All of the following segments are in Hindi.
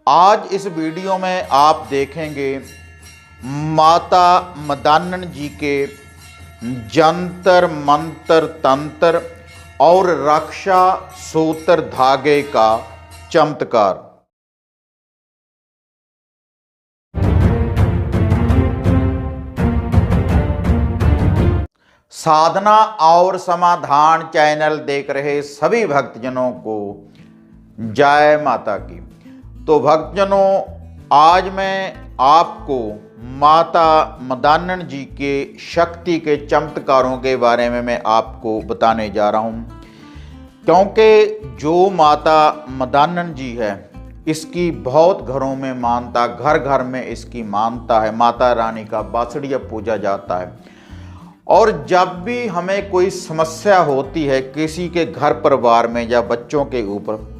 आज इस वीडियो में आप देखेंगे माता मदान्नन जी के जंतर मंतर तंत्र और रक्षा सूत्र धागे का चमत्कार। साधना और समाधान चैनल देख रहे सभी भक्तजनों को जय माता की। तो भक्तजनों, आज मैं आपको माता मदान्नन जी के शक्ति के चमत्कारों के बारे में मैं आपको बताने जा रहा हूँ, क्योंकि जो माता मदान्नन जी है इसकी बहुत घरों में मानता, घर घर में इसकी मानता है। माता रानी का बासड़िया पूजा जाता है और जब भी हमें कोई समस्या होती है किसी के घर परिवार में या बच्चों के ऊपर,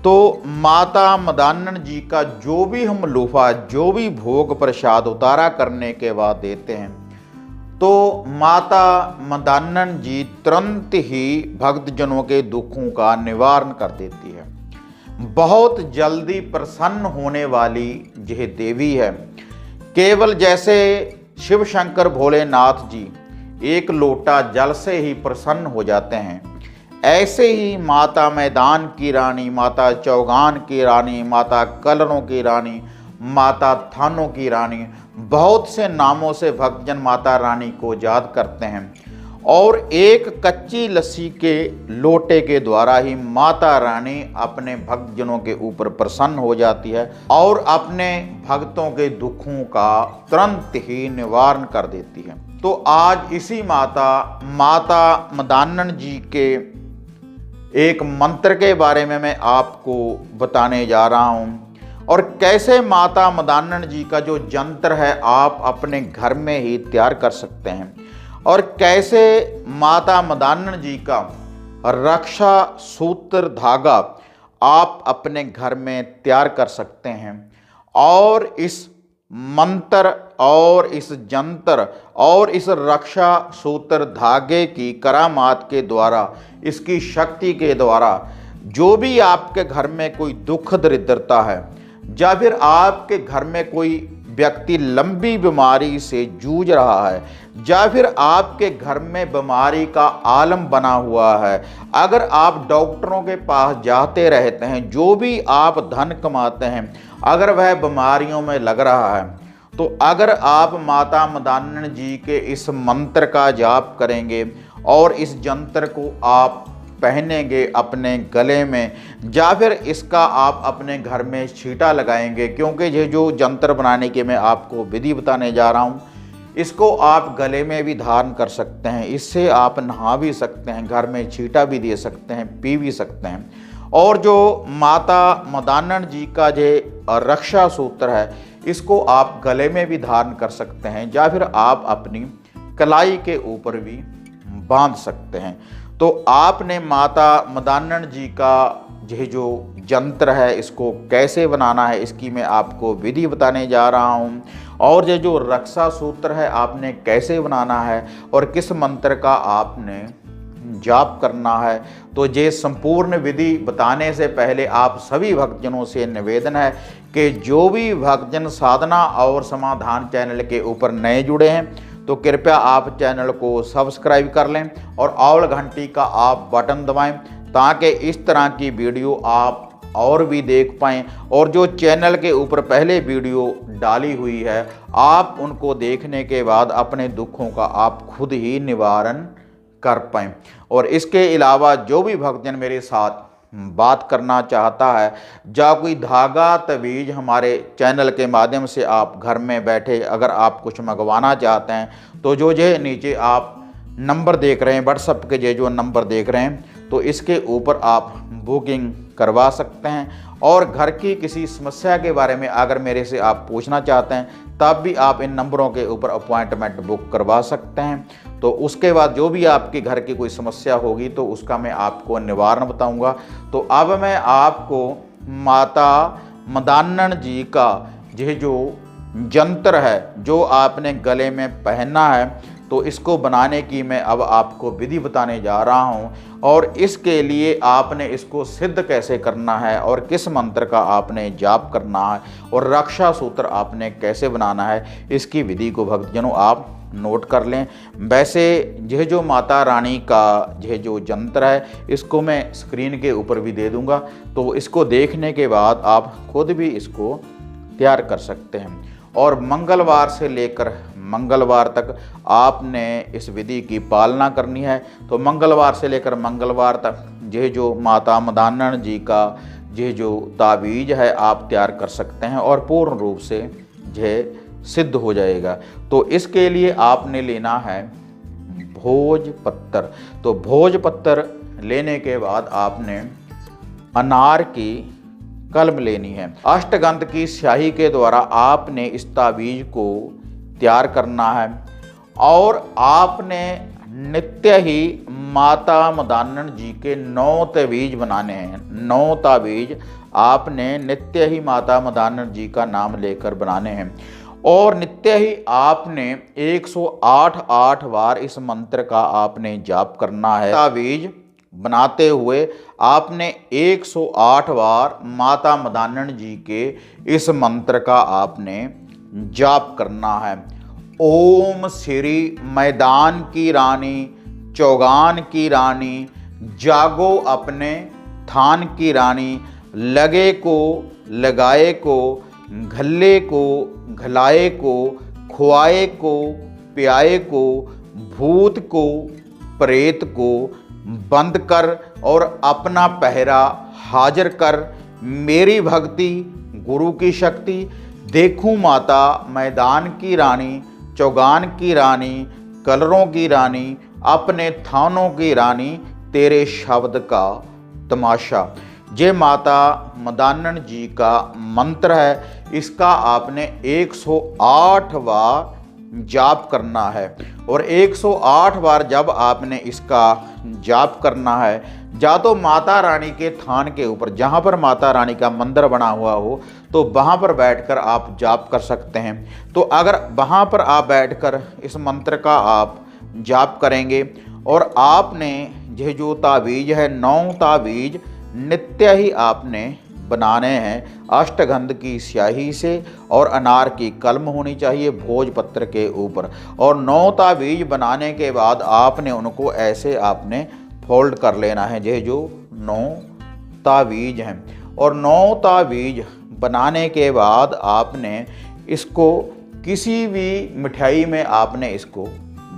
तो माता मदान्नन जी का जो भी हम लोफा, जो भी भोग प्रसाद उतारा करने के बाद देते हैं, तो माता मदान्नन जी तुरंत ही भक्तजनों के दुखों का निवारण कर देती है। बहुत जल्दी प्रसन्न होने वाली यह देवी है। केवल जैसे शिव शंकर भोलेनाथ जी एक लोटा जल से ही प्रसन्न हो जाते हैं, ऐसे ही माता मैदान की रानी, माता चौगान की रानी, माता कलरों की रानी, माता थानों की रानी, बहुत से नामों से भक्तजन माता रानी को याद करते हैं। और एक कच्ची लस्सी के लोटे के द्वारा ही माता रानी अपने भक्तजनों के ऊपर प्रसन्न हो जाती है और अपने भक्तों के दुखों का तुरंत ही निवारण कर देती है। तो आज इसी माता मदान्नन जी के एक मंत्र के बारे में मैं आपको बताने जा रहा हूँ, और कैसे माता मदान्नन जी का जो यंत्र है आप अपने घर में ही तैयार कर सकते हैं, और कैसे माता मदान्नन जी का रक्षा सूत्र धागा आप अपने घर में तैयार कर सकते हैं। और इस मंत्र और इस यंत्र और इस रक्षा सूत्र धागे की करामात के द्वारा, इसकी शक्ति के द्वारा, जो भी आपके घर में कोई दुख दरिद्रता है या फिर आपके घर में कोई व्यक्ति लंबी बीमारी से जूझ रहा है या फिर आपके घर में बीमारी का आलम बना हुआ है, अगर आप डॉक्टरों के पास जाते रहते हैं, जो भी आप धन कमाते हैं, अगर वह बीमारियों में लग रहा है, तो अगर आप माता मदान्नन जी के इस मंत्र का जाप करेंगे और इस यंत्र को आप पहनेंगे अपने गले में, या फिर इसका आप अपने घर में छींटा लगाएंगे, क्योंकि ये जो यंत्र बनाने की मैं आपको विधि बताने जा रहा हूँ, इसको आप गले में भी धारण कर सकते हैं, इससे आप नहा भी सकते हैं, घर में छींटा भी दे सकते हैं, पी भी सकते हैं। और जो माता मदान्नन जी का जो रक्षा सूत्र है इसको आप गले में भी धारण कर सकते हैं, या फिर आप अपनी कलाई के ऊपर भी बांध सकते हैं। तो आपने माता मदान्नन जी का यह जो यंत्र है इसको कैसे बनाना है इसकी मैं आपको विधि बताने जा रहा हूँ, और ये जो रक्षा सूत्र है आपने कैसे बनाना है और किस मंत्र का आपने जाप करना है। तो ये संपूर्ण विधि बताने से पहले आप सभी भक्तजनों से निवेदन है कि जो भी भक्तजन साधना और समाधान चैनल के ऊपर नए जुड़े हैं तो कृपया आप चैनल को सब्सक्राइब कर लें और ऑल घंटी का आप बटन दबाएं, ताकि इस तरह की वीडियो आप और भी देख पाएँ, और जो चैनल के ऊपर पहले वीडियो डाली हुई है आप उनको देखने के बाद अपने दुखों का आप खुद ही निवारण कर पाएँ। और इसके अलावा जो भी भक्तजन मेरे साथ बात करना चाहता है, या कोई धागा तवीज़ हमारे चैनल के माध्यम से आप घर में बैठे अगर आप कुछ मंगवाना चाहते हैं, तो जो नीचे आप नंबर देख रहे हैं, व्हाट्सएप के जो नंबर देख रहे हैं, तो इसके ऊपर आप बुकिंग करवा सकते हैं। और घर की किसी समस्या के बारे में अगर मेरे से आप पूछना चाहते हैं तब भी आप इन नंबरों के ऊपर अपॉइंटमेंट बुक करवा सकते हैं। तो उसके बाद जो भी आपके घर की कोई समस्या होगी तो उसका मैं आपको निवारण बताऊंगा। तो अब मैं आपको माता मदान्नन जी का यह जो यंत्र है जो आपने गले में पहनना है, तो इसको बनाने की मैं अब आपको विधि बताने जा रहा हूँ, और इसके लिए आपने इसको सिद्ध कैसे करना है और किस मंत्र का आपने जाप करना है और रक्षा सूत्र आपने कैसे बनाना है, इसकी विधि को भक्तजनों आप नोट कर लें। वैसे यह जो माता रानी का यह जो यंत्र है, इसको मैं स्क्रीन के ऊपर भी दे दूंगा, तो इसको देखने के बाद आप खुद भी इसको तैयार कर सकते हैं। और मंगलवार से लेकर मंगलवार तक आपने इस विधि की पालना करनी है। तो मंगलवार से लेकर मंगलवार तक यह जो माता मदानन जी का यह जो तावीज़ है आप तैयार कर सकते हैं और पूर्ण रूप से यह सिद्ध हो जाएगा। तो इसके लिए आपने लेना है भोजपत्र। तो भोजपत्र लेने के बाद आपने अनार की कलम लेनी है। अष्टगंध की स्याही के द्वारा आपने इस तावीज़ को तैयार करना है और आपने नित्य ही माता मदानन जी के 9 तावीज़ बनाने हैं। 9 तावीज़ आपने नित्य ही माता मदानन जी का नाम लेकर बनाने हैं और नित्य ही आपने 108 बार इस मंत्र का आपने जाप करना है। तावीज़ बनाते हुए आपने 108 बार माता मदानन जी के इस मंत्र का आपने जाप करना है। ओम श्री मैदान की रानी, चौगान की रानी, जागो अपने थान की रानी, लगे को, लगाए को, घल्ले को, घलाए को, खुआए को, प्याए को, भूत को, प्रेत को बंद कर और अपना पहरा हाजिर कर। मेरी भक्ति गुरु की शक्ति देखूं माता मैदान की रानी, चौगान की रानी, कलरों की रानी, अपने थानों की रानी, तेरे शब्द का तमाशा। ये माता मदानन जी का मंत्र है। इसका आपने 108 बार जाप करना है और 108 बार जब आपने इसका जाप करना है, या तो माता रानी के थान के ऊपर जहाँ पर माता रानी का मंदिर बना हुआ हो तो वहाँ पर बैठकर आप जाप कर सकते हैं। तो अगर वहाँ पर आप बैठकर इस मंत्र का आप जाप करेंगे और आपने यह जो तावीज़ है 9 तावीज़ नित्य ही आपने बनाने हैं। अष्टगंध की स्याही से और अनार की कलम होनी चाहिए भोजपत्र के ऊपर, और 9 तावीज़ बनाने के बाद आपने उनको ऐसे आपने फोल्ड कर लेना है। ये जो 9 तावीज़ हैं, और 9 तावीज़ बनाने के बाद आपने इसको किसी भी मिठाई में आपने इसको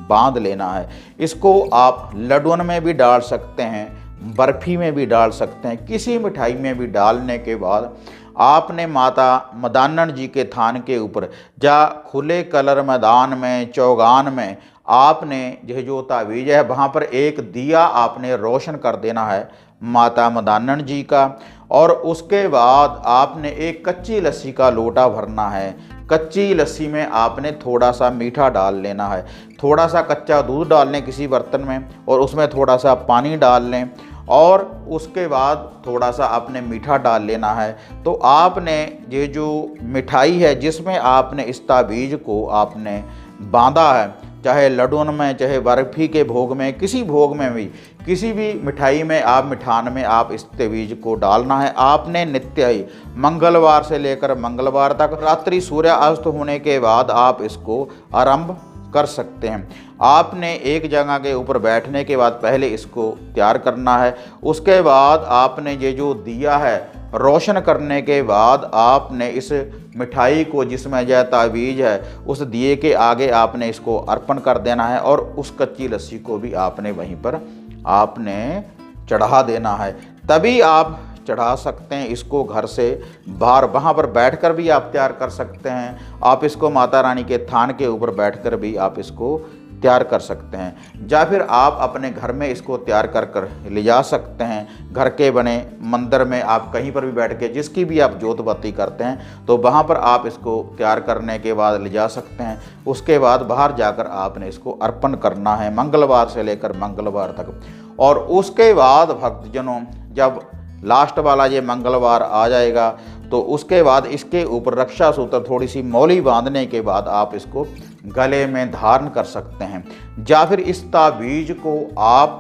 बांध लेना है। इसको आप लड्डुओं में भी डाल सकते हैं, बर्फ़ी में भी डाल सकते हैं, किसी मिठाई में भी डालने के बाद आपने माता मदानन जी के थान के ऊपर या खुले कलर मैदान में, चौगान में आपने यह जो तावीज़ है वहाँ पर एक दिया आपने रोशन कर देना है माता मदानन जी का। और उसके बाद आपने एक कच्ची लस्सी का लोटा भरना है। कच्ची लस्सी में आपने थोड़ा सा मीठा डाल लेना है, थोड़ा सा कच्चा दूध डाल लें किसी बर्तन में और उसमें थोड़ा सा पानी डाल लें, और उसके बाद थोड़ा सा आपने मीठा डाल लेना है। तो आपने ये जो मिठाई है जिसमें आपने इस तावीज़ को आपने बांधा है, चाहे लड्डुओं में, चाहे बर्फ़ी के भोग में, किसी भोग में भी, किसी भी मिठाई में आप मिठान में आप इस तावीज़ को डालना है। आपने नित्य ही मंगलवार से लेकर मंगलवार तक रात्रि सूर्यास्त होने के बाद आप इसको आरंभ कर सकते हैं। आपने एक जगह के ऊपर बैठने के बाद पहले इसको तैयार करना है। उसके बाद आपने ये जो दिया है रोशन करने के बाद आपने इस मिठाई को जिसमें यह तावीज़ है उस दिए के आगे आपने इसको अर्पण कर देना है, और उस कच्ची लस्सी को भी आपने वहीं पर आपने चढ़ा देना है। तभी आप चढ़ा सकते हैं इसको घर से बाहर, वहाँ पर बैठकर भी आप तैयार कर सकते हैं। आप इसको माता रानी के थान के ऊपर बैठकर भी आप इसको तैयार कर सकते हैं, या फिर आप अपने घर में इसको तैयार कर कर ले जा सकते हैं। घर के बने मंदिर में आप कहीं पर भी बैठ के जिसकी भी आप जोत बत्ती करते हैं तो वहाँ पर आप इसको तैयार करने के बाद ले जा सकते हैं। उसके बाद बाहर जाकर आपने इसको अर्पण करना है मंगलवार से लेकर मंगलवार तक। और उसके बाद भक्तजनों जब लास्ट वाला ये मंगलवार आ जाएगा तो उसके बाद इसके ऊपर रक्षा सूत्र थोड़ी सी मौली बांधने के बाद आप इसको गले में धारण कर सकते हैं, या फिर इस ताबीज को आप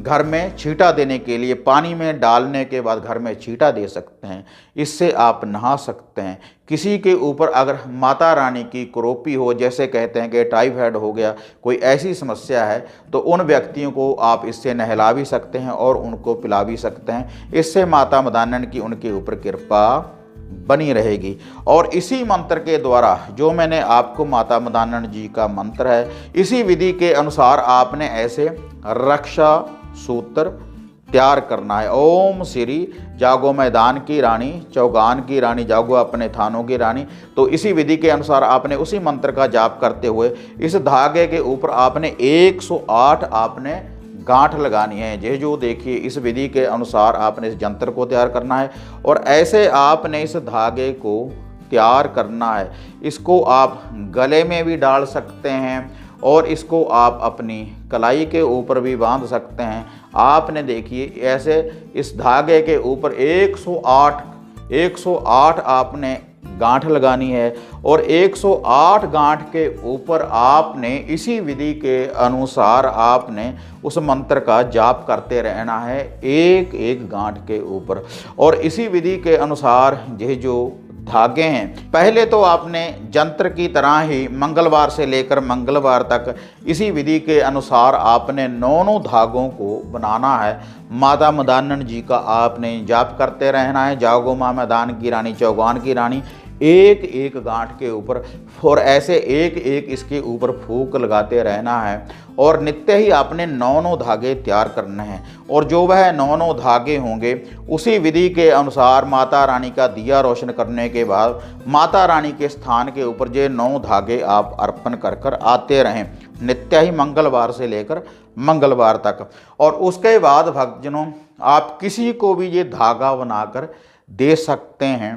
घर में छींटा देने के लिए पानी में डालने के बाद घर में छींटा दे सकते हैं। इससे आप नहा सकते हैं। किसी के ऊपर अगर माता रानी की कुरूपी हो, जैसे कहते हैं कि टाइफाइड हो गया, कोई ऐसी समस्या है, तो उन व्यक्तियों को आप इससे नहला भी सकते हैं और उनको पिला भी सकते हैं। इससे माता मदानन की उनके ऊपर कृपा बनी रहेगी। और इसी मंत्र के द्वारा, जो मैंने आपको माता मदानन जी का मंत्र है, इसी विधि के अनुसार आपने ऐसे रक्षा सूत्र तैयार करना है। ओम श्री जागो मैदान की रानी, चौगान की रानी, जागो अपने थानों की रानी। तो इसी विधि के अनुसार आपने उसी मंत्र का जाप करते हुए इस धागे के ऊपर आपने 108 आपने गांठ लगानी है। जे जो देखिए, इस विधि के अनुसार आपने इस यंत्र को तैयार करना है और ऐसे आपने इस धागे को तैयार करना है। इसको आप गले में भी डाल सकते हैं और इसको आप अपनी कलाई के ऊपर भी बांध सकते हैं। आपने देखिए ऐसे इस धागे के ऊपर 108 आपने गांठ लगानी है और 108 गांठ के ऊपर आपने इसी विधि के अनुसार आपने उस मंत्र का जाप करते रहना है, एक एक गांठ के ऊपर। और इसी विधि के अनुसार ये जो धागे हैं, पहले तो आपने यंत्र की तरह ही मंगलवार से लेकर मंगलवार तक इसी विधि के अनुसार आपने 9 धागों को बनाना है। माता मदानन जी का आपने जाप करते रहना है, जागो माँ मैदान की रानी, चौगान की रानी, एक एक गांठ के ऊपर, और ऐसे एक एक इसके ऊपर फूंक लगाते रहना है। और नित्य ही आपने 9 धागे तैयार करने हैं और जो वह 9 धागे होंगे उसी विधि के अनुसार माता रानी का दिया रोशन करने के बाद माता रानी के स्थान के ऊपर ये 9 धागे आप अर्पण कर कर आते रहें, नित्य ही मंगलवार से लेकर मंगलवार तक। और उसके बाद भक्तजनों, आप किसी को भी ये धागा बनाकर दे सकते हैं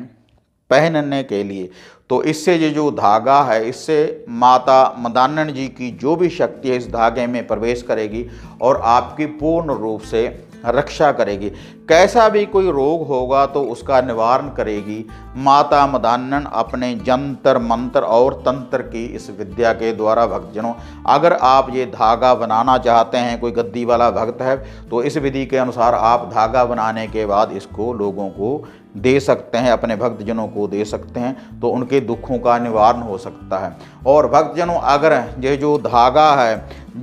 पहनने के लिए। तो इससे ये जो धागा है, इससे माता मदानन जी की जो भी शक्ति है इस धागे में प्रवेश करेगी और आपकी पूर्ण रूप से रक्षा करेगी। कैसा भी कोई रोग होगा तो उसका निवारण करेगी माता मदानन अपने जंतर मंत्र और तंत्र की इस विद्या के द्वारा। भक्तजनों, अगर आप ये धागा बनाना चाहते हैं, कोई गद्दी वाला भक्त है, तो इस विधि के अनुसार आप धागा बनाने के बाद इसको लोगों को दे सकते हैं, अपने भक्तजनों को दे सकते हैं, तो उनके दुखों का निवारण हो सकता है। और भक्तजनों, अगर ये जो धागा है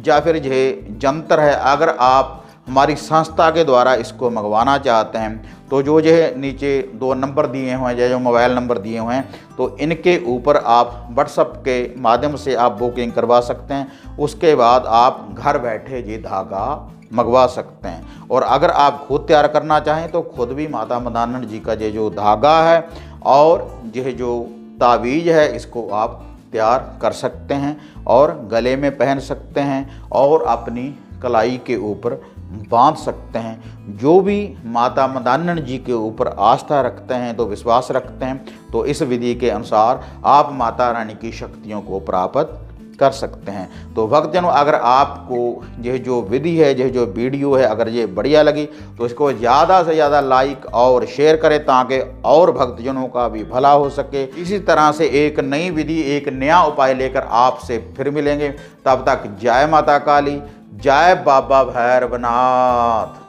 या फिर ये यंत्र है, अगर आप हमारी संस्था के द्वारा इसको मंगवाना चाहते हैं, तो जो नीचे 2 नंबर दिए हुए हैं, जो मोबाइल नंबर दिए हुए हैं, तो इनके ऊपर आप व्हाट्सएप के माध्यम से आप बुकिंग करवा सकते हैं। उसके बाद आप घर बैठे ये धागा मंगवा सकते हैं। और अगर आप खुद तैयार करना चाहें तो खुद भी माता मदानन जी का ये जो धागा है और यह जो तावीज़ है, इसको आप तैयार कर सकते हैं और गले में पहन सकते हैं और अपनी कलाई के ऊपर बांध सकते हैं। जो भी माता मदानन जी के ऊपर आस्था रखते हैं, तो विश्वास रखते हैं, तो इस विधि के अनुसार आप माता रानी की शक्तियों को प्राप्त कर सकते हैं। तो भक्तजनों, अगर आपको यह जो विधि है, यह जो वीडियो है, अगर ये बढ़िया लगी तो इसको ज़्यादा से ज़्यादा लाइक और शेयर करें ताकि और भक्तजनों का भी भला हो सके। इसी तरह से एक नई विधि, एक नया उपाय लेकर आपसे फिर मिलेंगे। तब तक जय माता काली, जय बाबा भैरवनाथ।